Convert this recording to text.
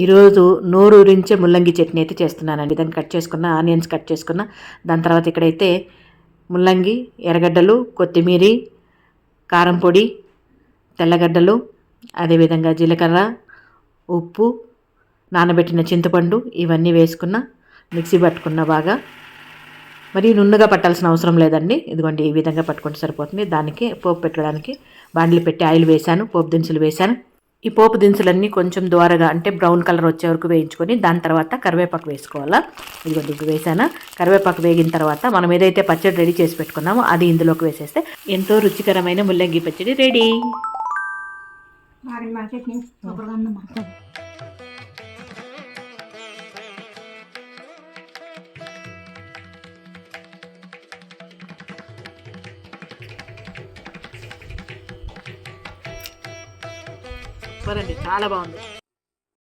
ఈరోజు నోరూరించే ముల్లంగి చట్నీ అయితే చేస్తున్నానండి. విధంగా కట్ చేసుకున్న ఆనియన్స్ కట్ చేసుకున్న, దాని తర్వాత ఇక్కడైతే ముల్లంగి, ఎర్రగడ్డలు, కొత్తిమీర, కారం పొడి, తెల్లగడ్డలు, అదేవిధంగా జీలకర్ర, ఉప్పు, నానబెట్టిన చింతపండు ఇవన్నీ వేసుకున్న, మిక్సీ పట్టుకున్న బాగా. మరి నున్నగా పట్టాల్సిన అవసరం లేదండి. ఇదిగోండి ఈ విధంగా పట్టుకుంటే సరిపోతుంది. దానికి పోపు పెట్టడానికి బాండ్లు పెట్టి ఆయిల్ వేశాను, పోపు దినుసులు వేశాను. ఈ పోపు దినుసులన్నీ కొంచెం దోరగా అంటే బ్రౌన్ కలర్ వచ్చే వరకు వేయించుకొని దాని తర్వాత కరివేపాకు వేసుకోవాలా. ఇదిగోండి ఇప్పుడు వేసాను. కరివేపాకు వేగిన తర్వాత మనం ఏదైతే పచ్చడి రెడీ చేసి పెట్టుకున్నామో అది ఇందులోకి వేసేస్తే ఎంతో రుచికరమైన ముల్లంగి పచ్చడి రెడీ. సూపర్ అండి, చాలా బాగుంది.